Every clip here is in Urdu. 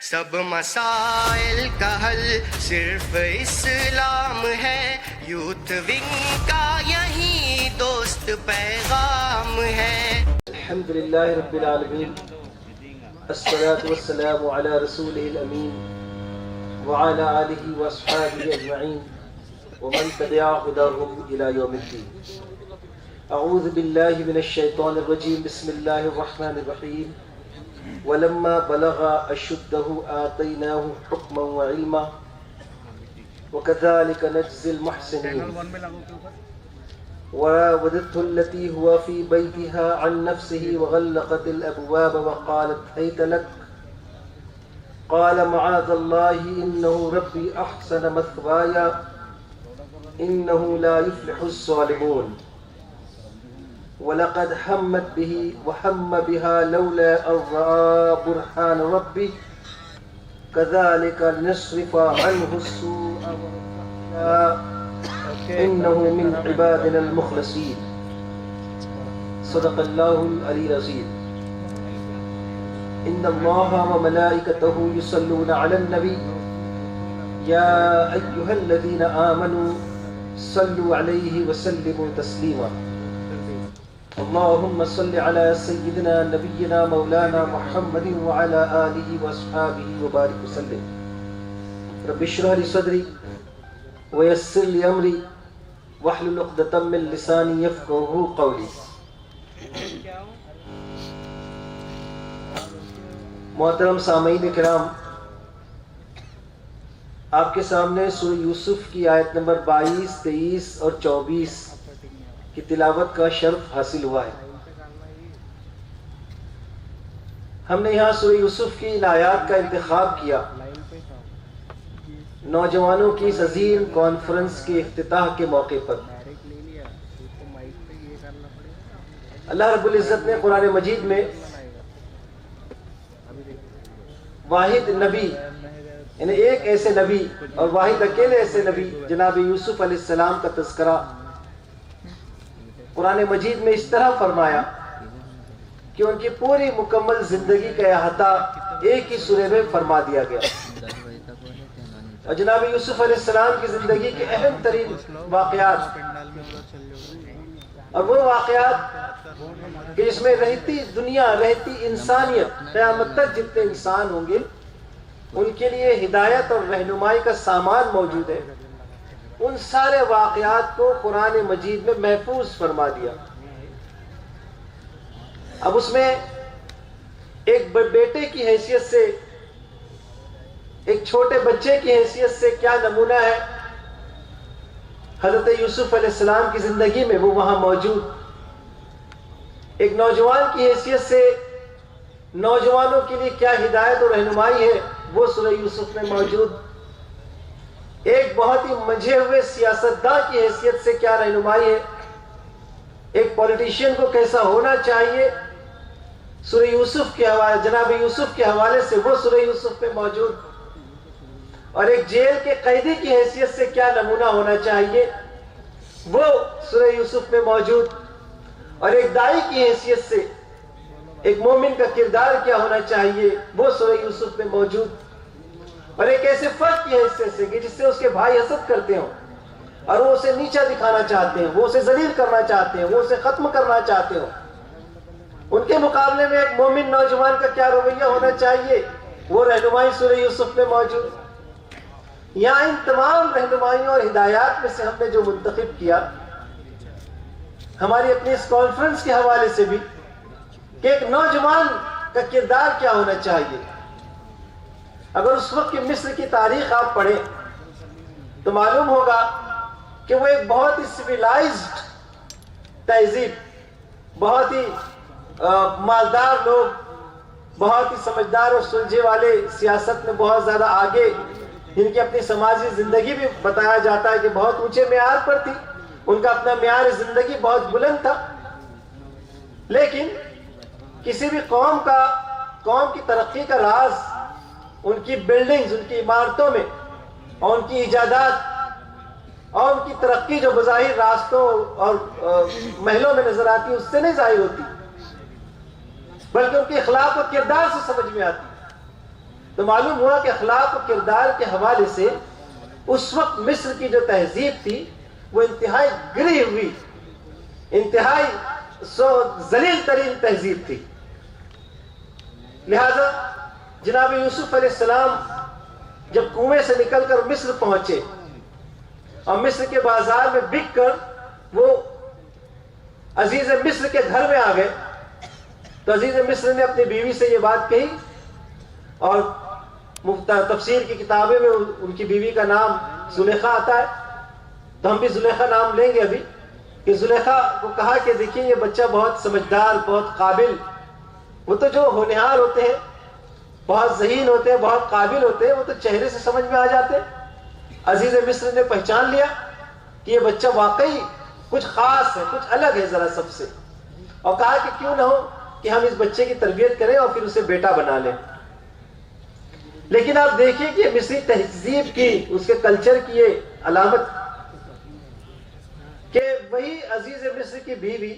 سب مسائل کا حل صرف اسلام ہے، یوتھ ونگ کا یہی دوست پیغام ہے۔ الحمد للہ رب العالمین، الصلاة والسلام علی رسولہ الامین وعلی آلہ واصحابہ اجمعین ومن تبع ہداہم الی یوم الدین۔ اعوذ باللہ من الشیطان الرجیم، بسم اللہ الرحمن الرحیم۔ ولما بلغ أشده آتيناه حكما وعلما وكذلك نجزي المحسنين وراودته التي هو في بيتها عن نفسه وغلقت الأبواب وقالت هيت لك قال معاذ الله إنه ربي أحسن مثواي إنه لا يفلح الظالمون وَلَقَدْ هَمَّتْ بِهِ وَهَمَّ بِهَا لَوْلَا أَن رَّأَىٰ بُرْهَانَ رَبِّهِ كَذَٰلِكَ لِنَصْرِفَ عَنْهُ السُّوءَ وَالْفَحْشَاءَ إِنَّهُ مِنْ عِبَادِنَا الْمُخْلَصِينَ۔ صدق اللہ العلی العظیم۔ إِنَّ اللَّهَ وَمَلَائِكَتَهُ يُصَلُّونَ عَلَى النَّبِيِّ يَا أَيُّهَا الَّذِينَ آمَنُوا صَلُّوا عَلَيْهِ وَسَلِّمُوا تَسْلِيمًا۔ اللهم صل على سيدنا نبينا مولانا محمد وعلى آله وأصحابه وبارك وسلم۔ رب اشرح لي صدري ويسر لي أمري واحلل عقدة من لساني يفقهوا قولي۔ محترم سامعین کرام، آپ کے سامنے سورہ یوسف کی آیت نمبر 22، 23 اور 24 کی تلاوت کا شرف حاصل ہوا ہے۔ ہم نے یہاں سورہ یوسف کی ان آیات کا انتخاب کیا نوجوانوں کی اس عظیم کانفرنس کے افتتاح کے موقع پر۔ اللہ رب العزت نے قرآن مجید میں واحد نبی، یعنی ایک ایسے نبی اور واحد اکیلے ایسے نبی جناب یوسف علیہ السلام کا تذکرہ قرآن مجید میں اس طرح فرمایا کہ ان کی پوری مکمل زندگی کا احاطہ ایک ہی سورہ میں فرما دیا گیا۔ اور جناب یوسف علیہ السلام کی زندگی کے اہم ترین واقعات اور وہ واقعات کہ جس میں رہتی دنیا، رہتی انسانیت، قیامت تک جتنے انسان ہوں گے ان کے لیے ہدایت اور رہنمائی کا سامان موجود ہے، ان سارے واقعات کو قرآن مجید میں محفوظ فرما دیا۔ اب اس میں ایک بیٹے کی حیثیت سے، ایک چھوٹے بچے کی حیثیت سے کیا نمونہ ہے حضرت یوسف علیہ السلام کی زندگی میں، وہ وہاں موجود۔ ایک نوجوان کی حیثیت سے نوجوانوں کے لیے کیا ہدایت اور رہنمائی ہے، وہ سورہ یوسف میں موجود۔ ایک بہت ہی منجھے ہوئے سیاستداں کی حیثیت سے کیا رہنمائی ہے، ایک پولیٹیشین کو کیسا ہونا چاہیے، سورہ یوسف کے حوالے، جناب یوسف کے حوالے سے وہ سورہ یوسف میں موجود۔ اور ایک جیل کے قیدی کی حیثیت سے کیا نمونہ ہونا چاہیے، وہ سورہ یوسف میں موجود۔ اور ایک داعی کی حیثیت سے ایک مومن کا کردار کیا ہونا چاہیے، وہ سورہ یوسف میں موجود۔ اور ایک ایسے فرد کی حیثیت سے کہ جس سے اس کے بھائی حسد کرتے ہوں اور وہ اسے نیچا دکھانا چاہتے ہیں، وہ اسے ذلیل کرنا چاہتے ہیں، وہ اسے ختم کرنا چاہتے ہوں، ان کے مقابلے میں ایک مومن نوجوان کا کیا رویہ ہونا چاہیے، وہ رہنمائی سورہ یوسف میں موجود۔ یہاں ان تمام رہنمائیوں اور ہدایات میں سے ہم نے جو منتخب کیا ہماری اپنی اس کانفرنس کے حوالے سے بھی کہ ایک نوجوان کا کردار کیا ہونا چاہیے۔ اگر اس وقت کی مصر کی تاریخ آپ پڑھیں تو معلوم ہوگا کہ وہ ایک بہت ہی سویلائزڈ تہذیب، بہت ہی مالدار لوگ، بہت ہی سمجھدار اور سلجھے والے، سیاست میں بہت زیادہ آگے، جن کی اپنی سماجی زندگی بھی بتایا جاتا ہے کہ بہت اونچے معیار پر تھی، ان کا اپنا معیار زندگی بہت بلند تھا۔ لیکن کسی بھی قوم کی ترقی کا راز ان کی بلڈنگز، ان کی عمارتوں میں، اور ان کی ایجادات اور ان کی ترقی جو بظاہر راستوں اور محلوں میں نظر آتی ہے اس سے نہیں ظاہر ہوتی، بلکہ ان کے اخلاق و کردار سے سمجھ میں آتی۔ تو معلوم ہوا کہ اخلاق و کردار کے حوالے سے اس وقت مصر کی جو تہذیب تھی وہ انتہائی گری ہوئی، انتہائی ذلیل ترین تہذیب تھی. لہذا جناب یوسف علیہ السلام جب کنویں سے نکل کر مصر پہنچے اور مصر کے بازار میں بک کر وہ عزیز مصر کے گھر میں آ گئے، تو عزیز مصر نے اپنی بیوی سے یہ بات کہی، اور تفسیر کی کتابیں میں ان کی بیوی کا نام زلیخا آتا ہے، تو ہم بھی زلیخا نام لیں گے ابھی، کہ زلیخا کو کہا کہ دیکھیے یہ بچہ بہت سمجھدار، بہت قابل، وہ تو جو ہونہار ہوتے ہیں، بہت ذہین ہوتے ہیں، بہت قابل ہوتے ہیں، وہ تو چہرے سے سمجھ میں آ جاتے ہیں. عزیز مصر نے پہچان لیا کہ یہ بچہ واقعی کچھ خاص ہے، کچھ الگ ہے ذرا سب سے، اور کہا کہ کیوں نہ ہو کہ ہم اس بچے کی تربیت کریں اور پھر اسے بیٹا بنا لیں. لیکن آپ دیکھیں کہ مصری تہذیب کی، اس کے کلچر کی یہ علامت کہ وہی عزیز مصر کی بیوی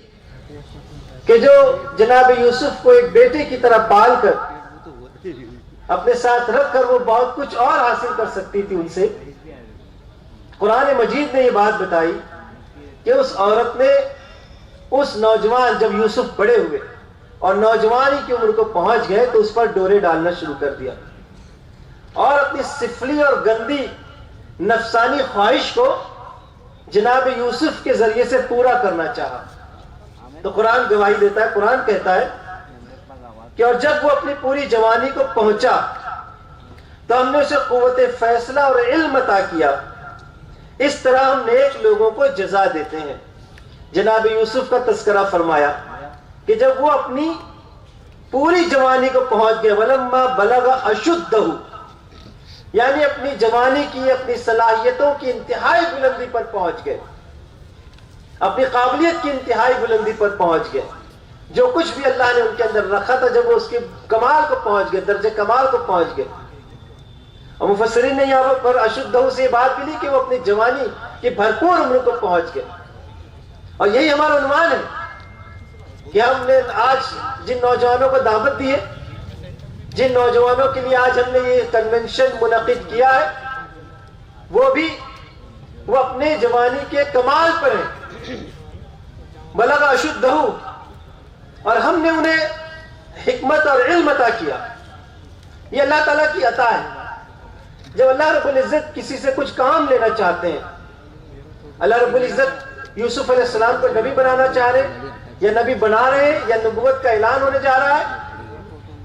کہ جو جناب یوسف کو ایک بیٹے کی طرح پال کر اپنے ساتھ رکھ کر وہ بہت کچھ اور حاصل کر سکتی تھی ان سے، قرآن مجید نے یہ بات بتائی کہ اس عورت نے اس نوجوان، جب یوسف بڑے ہوئے اور نوجوانی کی عمر کو پہنچ گئے تو اس پر ڈورے ڈالنا شروع کر دیا اور اپنی سفلی اور گندی نفسانی خواہش کو جناب یوسف کے ذریعے سے پورا کرنا چاہا. تو قرآن گواہی دیتا ہے، قرآن کہتا ہے کہ اور جب وہ اپنی پوری جوانی کو پہنچا تو ہم نے اسے قوت فیصلہ اور علم عطا کیا، اس طرح ہم نیک لوگوں کو جزا دیتے ہیں. جناب یوسف کا تذکرہ فرمایا کہ جب وہ اپنی پوری جوانی کو پہنچ گئے، وَلَمَّا بَلَغَ أَشُدَّهُ، یعنی اپنی جوانی کی، اپنی صلاحیتوں کی انتہائی بلندی پر پہنچ گئے، اپنی قابلیت کی انتہائی بلندی پر پہنچ گئے، جو کچھ بھی اللہ نے ان کے اندر رکھا تھا جب وہ اس کے کمال کو پہنچ گئے، درجہ کمال کو پہنچ گئے. اور مفسرین نے یہاں پر اشدہ سے یہ بات بھی لی کہ وہ اپنی جوانی کی بھرپور عمر کو پہنچ گئے. اور یہی ہمارا عنوان ہے کہ ہم نے آج جن نوجوانوں کو دعوت دی ہے، جن نوجوانوں کے لیے آج ہم نے یہ کنونشن منعقد کیا ہے، وہ اپنے جوانی کے کمال پر ہیں، بلغ اشدہ، اور ہم نے انہیں حکمت اور علم عطا کیا. یہ اللہ تعالیٰ کی عطا ہے. جب اللہ رب العزت کسی سے کچھ کام لینا چاہتے ہیں، اللہ رب العزت یوسف علیہ السلام کو نبی بنانا چاہ رہے ہیں، یا نبی بنا رہے ہیں، یا نبوت کا اعلان ہونے جا رہا ہے،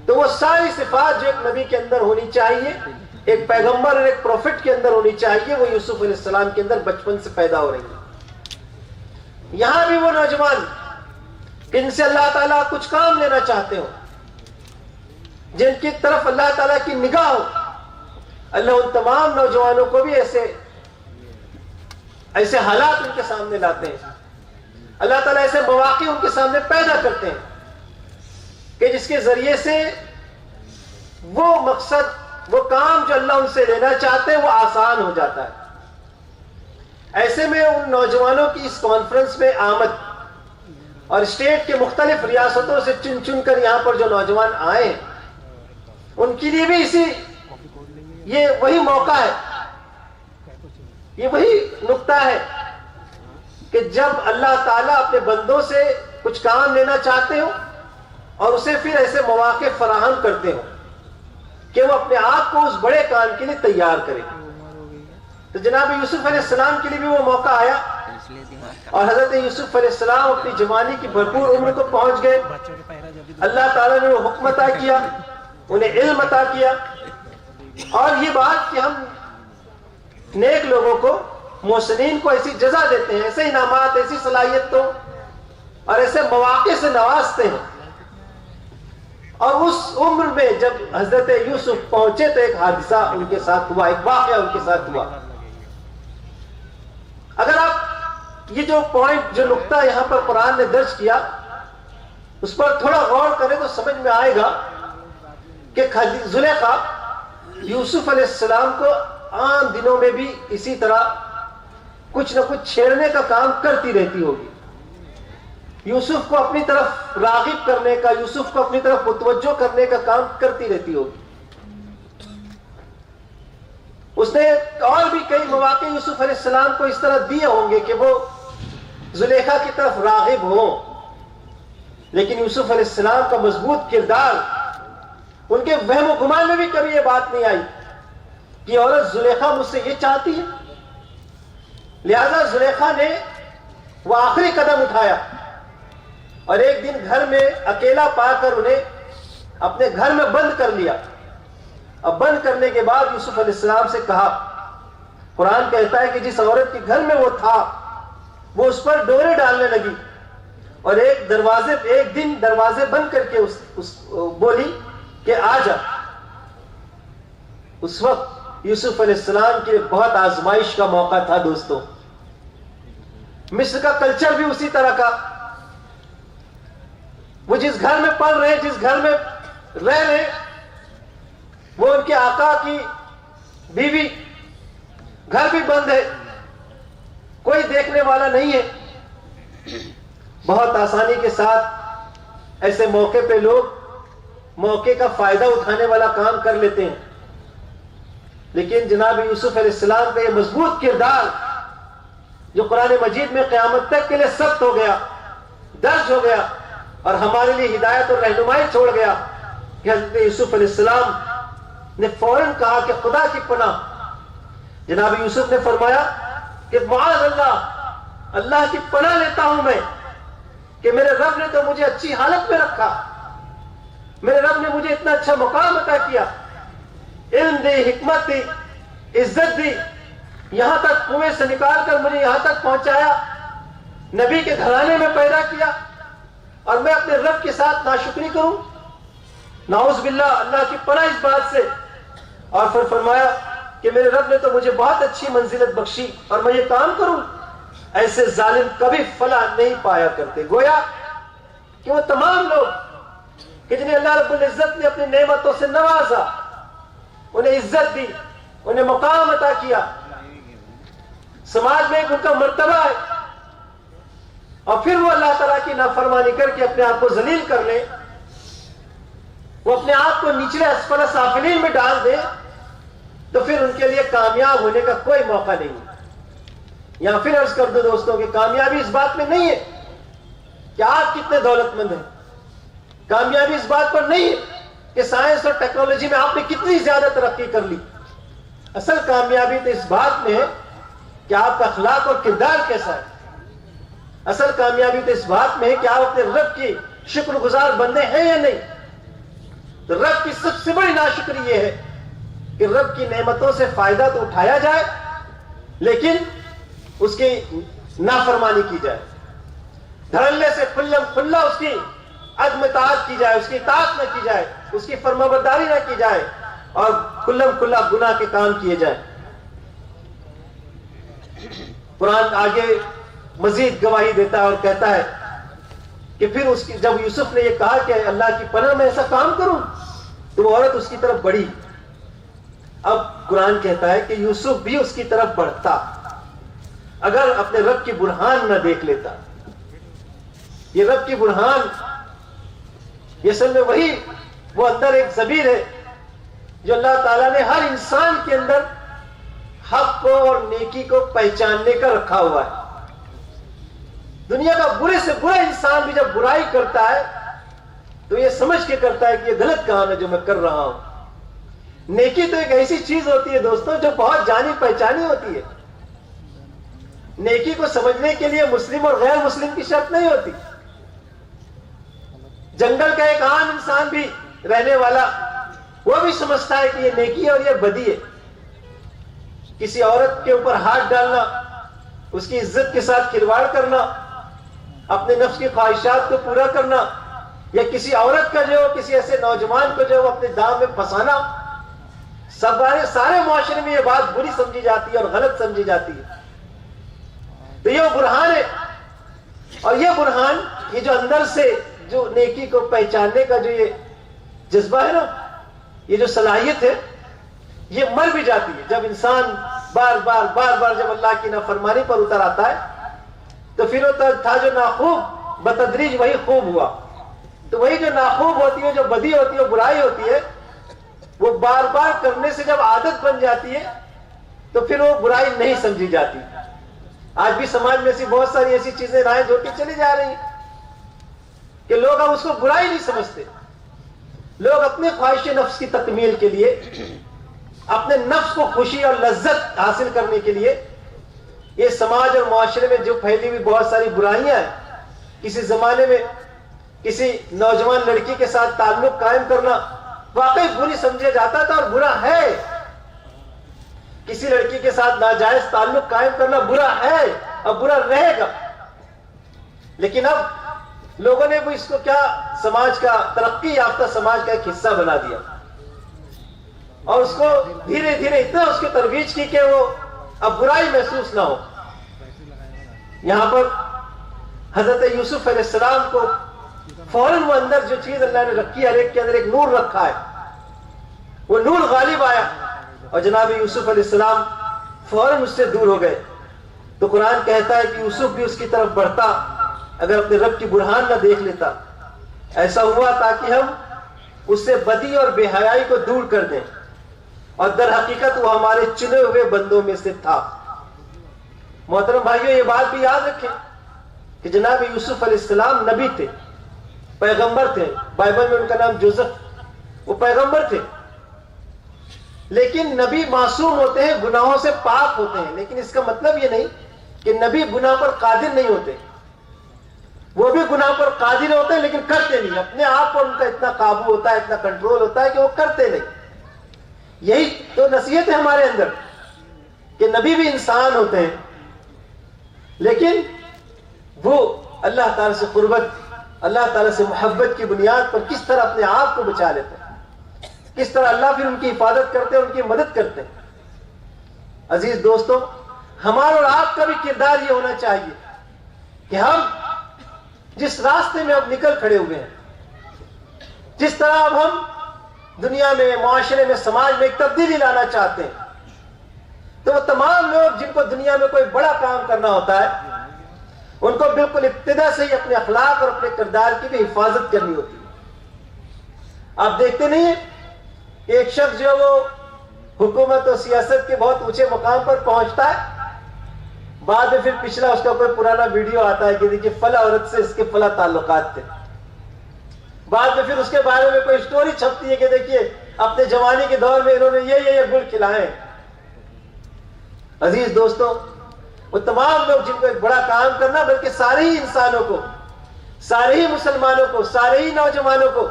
تو وہ ساری صفات جو ایک نبی کے اندر ہونی چاہیے، ایک پیغمبر اور ایک پروفٹ کے اندر ہونی چاہیے، وہ یوسف علیہ السلام کے اندر بچپن سے پیدا ہو رہی ہیں. یہاں بھی وہ نوجوان جن سے اللہ تعالیٰ کچھ کام لینا چاہتے ہو، جن کی طرف اللہ تعالیٰ کی نگاہ ہو، اللہ ان تمام نوجوانوں کو بھی ایسے حالات ان کے سامنے لاتے ہیں، اللہ تعالیٰ ایسے مواقع ان کے سامنے پیدا کرتے ہیں کہ جس کے ذریعے سے وہ مقصد، وہ کام جو اللہ ان سے لینا چاہتے ہیں وہ آسان ہو جاتا ہے. ایسے میں ان نوجوانوں کی اس کانفرنس میں آمد اور اسٹیٹ کے مختلف ریاستوں سے چن کر یہاں پر جو نوجوان آئے ہیں، ان کے لیے بھی یہ وہی موقع ہے، یہ وہی نقطہ ہے کہ جب اللہ تعالیٰ اپنے بندوں سے کچھ کام لینا چاہتے ہو اور اسے پھر ایسے مواقع فراہم کرتے ہو کہ وہ اپنے آپ کو اس بڑے کام کے لیے تیار کرے. تو جناب یوسف علیہ السلام کے لیے بھی وہ موقع آیا، اور حضرت یوسف علیہ السلام اپنی جوانی کی بھرپور عمر کو پہنچ گئے. اللہ تعالیٰ نے وہ حکم عطا کیا، انہیں علم عطا کیا، اور یہ بات کہ ہم نیک لوگوں کو، محسنین کو ایسی جزا دیتے ہیں، ایسے انعامات، ایسی صلاحیتوں اور ایسے مواقع سے نوازتے ہیں. اور اس عمر میں جب حضرت یوسف پہنچے تو ایک حادثہ ان کے ساتھ ہوا، ایک واقعہ ان کے ساتھ ہوا. اگر آپ یہ جو پوائنٹ، جو نقطہ یہاں پر قرآن نے درج کیا، اس پر تھوڑا غور کریں تو سمجھ میں آئے گا کہ زلیخا یوسف علیہ السلام کو عام دنوں میں بھی اسی طرح کچھ نہ کچھ چھیڑنے کا کام کرتی رہتی ہوگی، یوسف کو اپنی طرف راغب کرنے کا، یوسف کو اپنی طرف متوجہ کرنے کا کام کرتی رہتی ہوگی. اس نے اور بھی کئی مواقع یوسف علیہ السلام کو اس طرح دیے ہوں گے کہ وہ زلیخا کی طرف راغب ہوں، لیکن یوسف علیہ السلام کا مضبوط کردار، ان کے وہم و گمان میں بھی کبھی یہ بات نہیں آئی کہ عورت زلیخا مجھ سے یہ چاہتی ہے. لہذا زلیخا نے وہ آخری قدم اٹھایا اور ایک دن گھر میں اکیلا پا کر انہیں اپنے گھر میں بند کر لیا. اب بند کرنے کے بعد یوسف علیہ السلام سے کہا، قرآن کہتا ہے کہ جس عورت کے گھر میں وہ تھا وہ اس پر ڈورے ڈالنے لگی اور ایک دن دروازے بند کر کے بولی کہ آ جا. اس وقت یوسف علیہ السلام کے بہت آزمائش کا موقع تھا دوستوں. مصر کا کلچر بھی اسی طرح کا. وہ جس گھر میں پل رہے، جس گھر میں رہ رہے، وہ ان کے آقا کی بیوی، گھر بھی بند ہے، کوئی دیکھنے والا نہیں ہے. بہت آسانی کے ساتھ ایسے موقع پہ لوگ موقع کا فائدہ اٹھانے والا کام کر لیتے ہیں. لیکن جناب یوسف علیہ السلام کا یہ مضبوط کردار جو قرآن مجید میں قیامت تک کے لیے ثبت ہو گیا، درج ہو گیا اور ہمارے لیے ہدایت اور رہنمائی چھوڑ گیا کہ حضرت یوسف علیہ السلام نے فوراً کہا کہ خدا کی پناہ. جناب یوسف نے فرمایا کہ معاذ اللہ، اللہ کی پناہ لیتا ہوں میں کہ میرے رب نے تو مجھے اچھی حالت میں رکھا، میرے رب نے مجھے اتنا اچھا مقام عطا کیا، علم دی، حکمت دی، عزت دی، یہاں تک کنویں سے نکال کر مجھے یہاں تک پہنچایا، نبی کے گھرانے میں پیدا کیا، اور میں اپنے رب کے ساتھ ناشکری کروں؟ نعوذ باللہ، اللہ کی پناہ اس بات سے. اور پھر فرمایا کہ میرے رب نے تو مجھے بہت اچھی منزلت بخشی اور میں یہ کام کروں. ایسے ظالم کبھی فلاح نہیں پایا کرتے. گویا کہ وہ تمام لوگ کہ جنہیں اللہ رب العزت نے اپنی نعمتوں سے نوازا، انہیں عزت دی، انہیں مقام عطا کیا، سماج میں ایک ان کا مرتبہ ہے، اور پھر وہ اللہ تعالیٰ کی نافرمانی کر کے اپنے آپ کو ذلیل کر لیں، وہ اپنے آپ کو نچلے اسفل سافلین میں ڈال دیں، تو پھر ان کے لیے کامیاب ہونے کا کوئی موقع نہیں. یہاں پھر عرض کر دو دوستوں کہ کامیابی اس بات میں نہیں ہے کہ آپ کتنے دولت مند ہیں، کامیابی اس بات پر نہیں ہے کہ سائنس اور ٹیکنالوجی میں آپ نے کتنی زیادہ ترقی کر لی. اصل کامیابی تو اس بات میں ہے کہ آپ کا اخلاق اور کردار کیسا ہے. اصل کامیابی تو اس بات میں ہے کہ آپ اپنے رب کی شکر گزار بندے ہیں یا نہیں. تو رب کی سب سے بڑی ناشکری یہ ہے کہ رب کی نعمتوں سے فائدہ تو اٹھایا جائے لیکن اس کی نافرمانی کی جائے، دھڑلے سے کھلم کھلا اس کی عدم اطاعت کی جائے، اس کی اطاعت نہ کی جائے، اس کی فرمانبرداری نہ کی جائے، اور کھلم کھلا گناہ کے کام کیے جائیں. قرآن آگے مزید گواہی دیتا ہے اور کہتا ہے کہ پھر اس کی جب یوسف نے یہ کہا کہ اللہ کی پناہ میں ایسا کام کروں، تو وہ عورت اس کی طرف بڑھی. اب قرآن کہتا ہے کہ یوسف بھی اس کی طرف بڑھتا اگر اپنے رب کی برہان نہ دیکھ لیتا. یہ رب کی برہان، یہ اصل میں وہی وہ اندر ایک ضمیر ہے جو اللہ تعالیٰ نے ہر انسان کے اندر حق کو اور نیکی کو پہچاننے کا رکھا ہوا ہے. دنیا کا برے سے برا انسان بھی جب برائی کرتا ہے تو یہ سمجھ کے کرتا ہے کہ یہ غلط کام ہے جو میں کر رہا ہوں. نیکی تو ایک ایسی چیز ہوتی ہے دوستوں جو بہت جانی پہچانی ہوتی ہے. نیکی کو سمجھنے کے لیے مسلم اور غیر مسلم کی شرط نہیں ہوتی. جنگل کا ایک عام انسان بھی رہنے والا وہ بھی سمجھتا ہے کہ یہ نیکی ہے اور یہ بدی ہے. کسی عورت کے اوپر ہاتھ ڈالنا، اس کی عزت کے ساتھ کھلواڑ کرنا، اپنے نفس کی خواہشات کو پورا کرنا، یا کسی عورت کا جو کسی ایسے نوجوان کو جو اپنے دام میں پھنسانا، سارے معاشرے میں یہ بات بری سمجھی جاتی ہے اور غلط سمجھی جاتی ہے. تو یہ برہان ہے، اور یہ برہان یہ جو اندر سے جو نیکی کو پہچاننے کا جو یہ جذبہ ہے نا، یہ جو صلاحیت ہے، یہ مر بھی جاتی ہے جب انسان بار بار جب اللہ کی نافرمانی پر اتر آتا ہے. تو پھر وہ تھا جو ناخوب بتدریج وہی خوب ہوا. تو وہی جو ناخوب ہوتی ہے، جو بدی ہوتی ہے، برائی ہوتی ہے، وہ بار بار کرنے سے جب عادت بن جاتی ہے تو پھر وہ برائی نہیں سمجھی جاتی. آج بھی سماج میں ایسی بہت ساری ایسی چیزیں رائج ہوتی چلی جا رہی ہیں کہ لوگ اب اس کو برائی نہیں سمجھتے. لوگ اپنے خواہش نفس کی تکمیل کے لیے، اپنے نفس کو خوشی اور لذت حاصل کرنے کے لیے یہ سماج اور معاشرے میں جو پھیلی ہوئی بہت ساری برائیاں ہیں، کسی زمانے میں کسی نوجوان لڑکی کے ساتھ تعلق قائم کرنا واقعی بری سمجھا جاتا تھا اور برا ہے. کسی لڑکی کے ساتھ ناجائز تعلق قائم کرنا برا ہے اور برا رہے گا. لیکن اب لوگوں نے بھی اس کو کیا سماج کا، ترقی یافتہ سماج کا ایک حصہ بنا دیا اور اس کو دھیرے دھیرے اتنا اس کی ترویج کی کہ وہ اب برائی محسوس نہ ہو. یہاں پر حضرت یوسف علیہ السلام کو فوراً وہ اندر جو چیز اللہ نے رکھی ہے، ہر ایک کے اندر ایک نور رکھا ہے، وہ نور غالب آیا اور جناب یوسف علیہ السلام فوراً اس سے دور ہو گئے. تو قرآن کہتا ہے کہ یوسف بھی اس کی طرف بڑھتا اگر اپنے رب کی برہان نہ دیکھ لیتا. ایسا ہوا تاکہ ہم اس سے بدی اور بے حیائی کو دور کر دیں، اور در حقیقت وہ ہمارے چنے ہوئے بندوں میں سے تھا. محترم بھائیوں، یہ بات بھی یاد رکھیں کہ جناب یوسف علیہ السلام نبی تھے، پیغمبر تھے. بائبل میں ان کا نام جوزف، وہ پیغمبر تھے. لیکن نبی معصوم ہوتے ہیں، گناہوں سے پاک ہوتے ہیں، لیکن اس کا مطلب یہ نہیں کہ نبی گناہ پر قادر نہیں ہوتے. وہ بھی گناہ پر قادر ہوتے ہیں لیکن کرتے نہیں. اپنے آپ پر ان کا اتنا قابو ہوتا ہے، اتنا کنٹرول ہوتا ہے کہ وہ کرتے نہیں. یہی تو نصیحت ہے ہمارے اندر کہ نبی بھی انسان ہوتے ہیں، لیکن وہ اللہ تعالیٰ سے قربت، اللہ تعالیٰ سے محبت کی بنیاد پر کس طرح اپنے آپ کو بچا لیتے ہیں، کس طرح اللہ پھر ان کی حفاظت کرتے ہیں، ان کی مدد کرتے ہیں. عزیز دوستو، ہمارا اور آپ کا بھی کردار یہ ہونا چاہیے کہ ہم جس راستے میں اب نکل کھڑے ہوئے ہیں، جس طرح اب ہم دنیا میں، معاشرے میں، سماج میں ایک تبدیلی لانا چاہتے ہیں، تو وہ تمام لوگ جن کو دنیا میں کوئی بڑا کام کرنا ہوتا ہے، ان کو بالکل ابتدا سے ہی اپنے اخلاق اور اپنے کردار کی بھی حفاظت کرنی ہوتی ہے. آپ دیکھتے نہیں ہیں کہ ایک شخص جو وہ حکومت اور سیاست کے بہت اونچے مقام پر پہنچتا ہے، بعد میں پھر پچھلا اس کا کوئی پرانا ویڈیو آتا ہے کہ دیکھیے فلاں عورت سے اس کے فلاں تعلقات تھے. بعد میں پھر اس کے بارے میں کوئی سٹوری چھپتی ہے کہ دیکھیے اپنے جوانی کے دور میں انہوں نے یہ گل کھلائے. عزیز دوستو، وہ تمام لوگ جن کو ایک بڑا کام کرنا، بلکہ سارے ہی انسانوں کو، سارے ہی مسلمانوں کو، سارے ہی نوجوانوں کو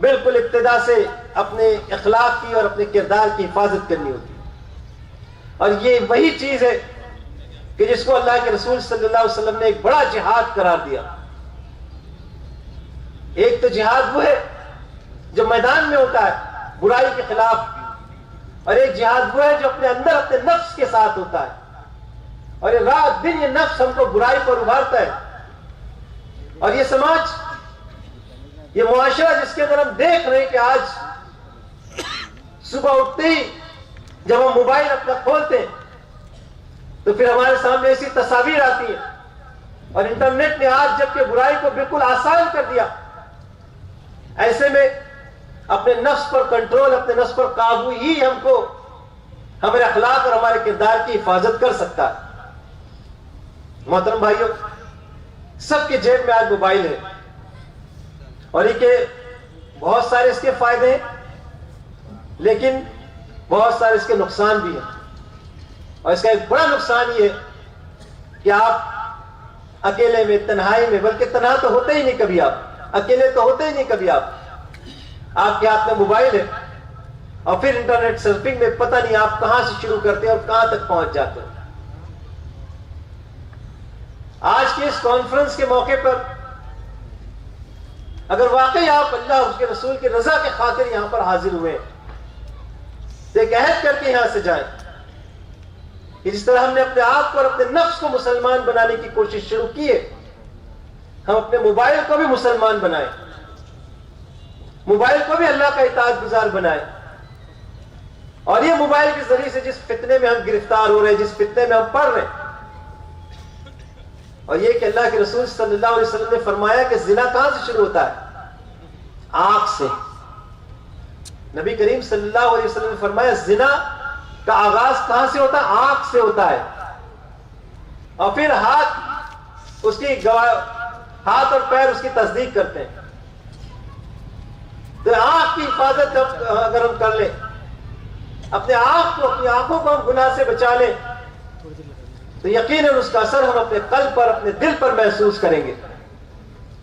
بالکل ابتدا سے اپنے اخلاق کی اور اپنے کردار کی حفاظت کرنی ہوتی ہے. اور یہ وہی چیز ہے کہ جس کو اللہ کے رسول صلی اللہ علیہ وسلم نے ایک بڑا جہاد قرار دیا. ایک تو جہاد وہ ہے جو میدان میں ہوتا ہے برائی کے خلاف، اور ایک جہاد وہ ہے جو اپنے اندر اپنے نفس کے ساتھ ہوتا ہے. اور یہ رات دن یہ نفس ہم کو برائی پر ابھارتا ہے. اور یہ سماج، یہ معاشرہ جس کے اندر ہم دیکھ رہے ہیں کہ آج صبح اٹھتے ہی جب ہم موبائل اپنا کھولتے ہیں تو پھر ہمارے سامنے ایسی تصاویر آتی ہیں. اور انٹرنیٹ نے آج جب کہ برائی کو بالکل آسان کر دیا، ایسے میں اپنے نفس پر کنٹرول، اپنے نفس پر قابو ہی ہم کو، ہمارے اخلاق اور ہمارے کردار کی حفاظت کر سکتا ہے. محترم بھائیوں، سب کے جیب میں آج موبائل ہے، اور یہ کہ بہت سارے اس کے فائدے ہیں لیکن بہت سارے اس کے نقصان بھی ہیں. اور اس کا ایک بڑا نقصان یہ ہے کہ آپ اکیلے میں، تنہائی میں، بلکہ تنہا تو ہوتے ہی نہیں کبھی، آپ اکیلے تو ہوتے ہی نہیں کبھی. آپ کے ہاتھ میں موبائل ہے اور پھر انٹرنیٹ سرفنگ میں پتہ نہیں آپ کہاں سے شروع کرتے ہیں اور کہاں تک پہنچ جاتے ہیں. آج کی اس کانفرنس کے موقع پر اگر واقعی آپ اللہ اس کے رسول کی رضا کے خاطر یہاں پر حاضر ہوئے تو ایک عہد کر کے یہاں سے جائیں کہ جس طرح ہم نے اپنے آپ کو اور اپنے نفس کو مسلمان بنانے کی کوشش شروع کی ہے، ہم اپنے موبائل کو بھی مسلمان بنائیں، موبائل کو بھی اللہ کا اطاعت گزار بنائیں. اور یہ موبائل کے ذریعے سے جس فتنے میں ہم گرفتار ہو رہے ہیں، جس فتنے میں ہم پڑ رہے ہیں، اور یہ کہ اللہ کے رسول صلی اللہ علیہ وسلم نے فرمایا کہ زنا کہاں سے شروع ہوتا ہے؟ آنکھ سے. نبی کریم صلی اللہ علیہ وسلم نے فرمایا زنا کا آغاز کہاں سے ہوتا ہے؟ آنکھ سے ہوتا ہے، اور پھر ہاتھ اس کی ہاتھ اور پیر اس کی تصدیق کرتے ہیں. تو آنکھ کی حفاظت اگر ہم کر لیں، اپنے آپ کو، اپنی آنکھوں کو ہم گناہ سے بچا لیں، تو یقیناً اس کا اثر ہم اپنے قلب پر، اپنے دل پر محسوس کریں گے،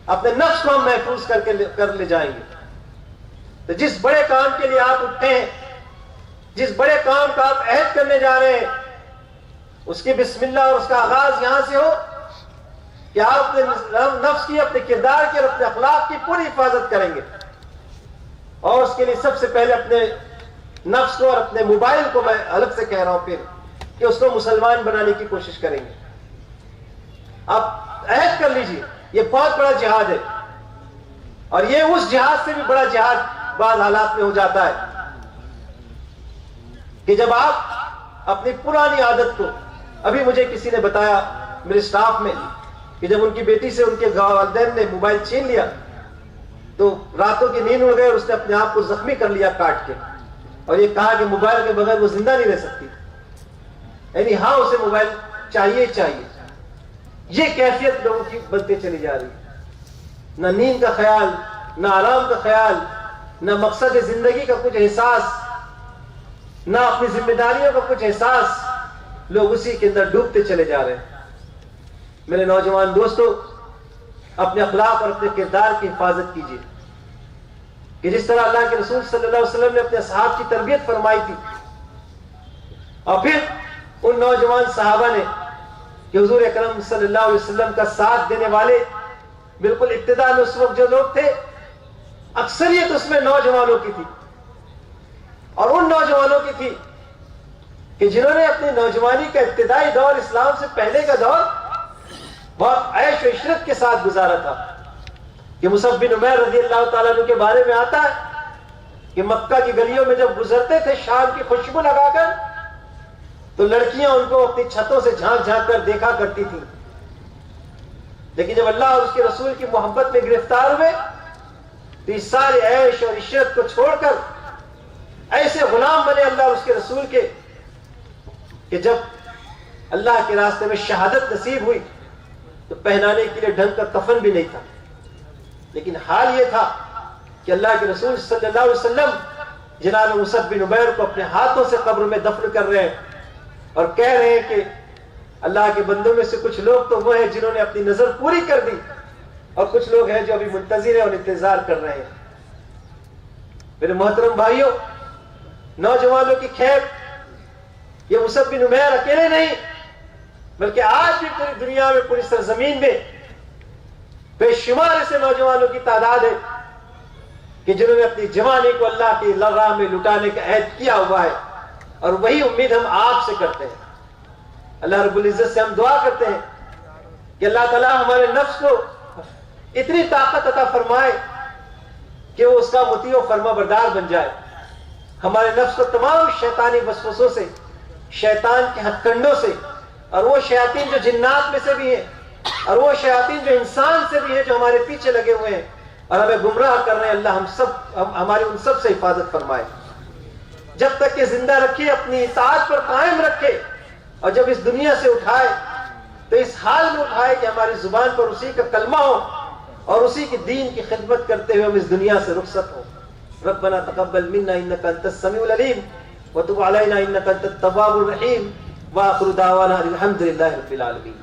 اپنے نفس کو ہم محفوظ کر لے جائیں گے. تو جس بڑے کام کے لیے آپ اٹھتے ہیں، جس بڑے کام کا آپ عہد کرنے جا رہے ہیں، اس کی بسم اللہ اور اس کا آغاز یہاں سے ہو کہ آپ اپنے نفس کی، اپنے کردار کی اور اپنے اخلاق کی پوری حفاظت کریں گے. اور اس کے لیے سب سے پہلے اپنے نفس کو اور اپنے موبائل کو، میں الگ سے کہہ رہا ہوں پھر، کہ اس کو مسلمان بنانے کی کوشش کریں گے. آپ عہد کر لیجئے، یہ بہت بڑا جہاد ہے، اور یہ اس جہاد سے بھی بڑا جہاد بعض حالات میں ہو جاتا ہے کہ جب آپ اپنی پرانی عادت کو، ابھی مجھے کسی نے بتایا میرے سٹاف میں کہ جب ان کی بیٹی سے ان کے والدین نے موبائل چھین لیا تو راتوں کی نیند اڑ گئی، اور اس نے اپنے آپ کو زخمی کر لیا کاٹ کے، اور یہ کہا کہ موبائل کے بغیر وہ زندہ نہیں رہ سکتی، یعنی ہاں اسے موبائل چاہیے چاہیے. یہ کیفیت لوگوں کی بنتے چلی جا رہی ہے، نہ نیند کا خیال، نہ آرام کا خیال، نہ مقصد زندگی کا کچھ احساس، نہ اپنی ذمہ داریوں کا کچھ احساس. لوگ اسی کے اندر ڈوبتے چلے جا رہے ہیں. میرے نوجوان دوستو، اپنے اخلاق اور اپنے کردار کی حفاظت کیجیے کہ جس طرح اللہ کے رسول صلی اللہ علیہ وسلم نے اپنے اصحاب کی تربیت فرمائی تھی، اور پھر ان نوجوان صحابہ نے کہ حضور اکرم صلی اللہ علیہ وسلم کا ساتھ دینے والے بالکل ابتدا میں اس وقت جو لوگ تھے، اکثریت اس میں نوجوانوں کی تھی، اور ان نوجوانوں کی تھی کہ جنہوں نے اپنی نوجوانی کا ابتدائی دور، اسلام سے پہلے کا دور، بہت عیش و عشرت کے ساتھ گزارا تھا. کہ مصعب بن عمیر رضی اللہ تعالیٰ عنہ کے بارے میں آتا ہے کہ مکہ کی گلیوں میں جب گزرتے تھے شام کی خوشبو لگا کر، تو لڑکیاں ان کو اپنی چھتوں سے جھانک جھانک کر دیکھا کرتی تھیں. لیکن جب اللہ اور اس کے رسول کی محبت میں گرفتار ہوئے تو اس سارے عیش اور عشرت کو چھوڑ کر ایسے غلام بنے اللہ اور اس کے رسول کے کہ جب اللہ کے راستے میں شہادت نصیب ہوئی تو پہنانے کے لیے ڈھنگ کا کفن بھی نہیں تھا. لیکن حال یہ تھا کہ اللہ کے رسول صلی اللہ علیہ وسلم جناب مصعب بن عمیر کو اپنے ہاتھوں سے قبر میں دفن کر رہے ہیں، اور کہہ رہے ہیں کہ اللہ کے بندوں میں سے کچھ لوگ تو وہ ہیں جنہوں نے اپنی نظر پوری کر دی، اور کچھ لوگ ہیں جو ابھی منتظر ہیں اور انتظار کر رہے ہیں. میرے محترم بھائیوں، نوجوانوں کی خیر یہ مصعب بن عمیر اکیلے نہیں، بلکہ آج بھی پوری دنیا میں، پوری سرزمین میں بے شمار ایسے نوجوانوں کی تعداد ہے کہ جنہوں نے اپنی جوانی کو اللہ کی راہ میں لٹانے کا عہد کیا ہوا ہے. اور وہی امید ہم آپ سے کرتے ہیں. اللہ رب العزت سے ہم دعا کرتے ہیں کہ اللہ تعالیٰ ہمارے نفس کو اتنی طاقت عطا فرمائے کہ وہ اس کا مطیع و فرما بردار بن جائے. ہمارے نفس کو تمام شیطانی وسوسوں سے، شیطان کے ہتھ کنڈوں سے، اور وہ شیاطین جو جنات میں سے بھی ہیں، اور وہ شیاطین جو انسان سے بھی ہیں، جو ہمارے پیچھے لگے ہوئے ہیں اور ہمیں گمراہ کر رہے ہیں، اللہ ہماری ان سب سے حفاظت فرمائے. جب تک کہ زندہ رکھے، اپنی اطاعت پر قائم رکھے، اور جب اس دنیا سے اٹھائے تو اس حال میں اٹھائے کہ ہماری زبان پر اسی کا کلمہ ہو اور اسی کی دین کی خدمت کرتے ہوئے ہم اس دنیا سے رخصت ہوں. ربنا تقبل منا انك انت السميع العليم وتب علينا انك انت التواب الرحيم واخر دعوانا الحمد لله رب العالمين.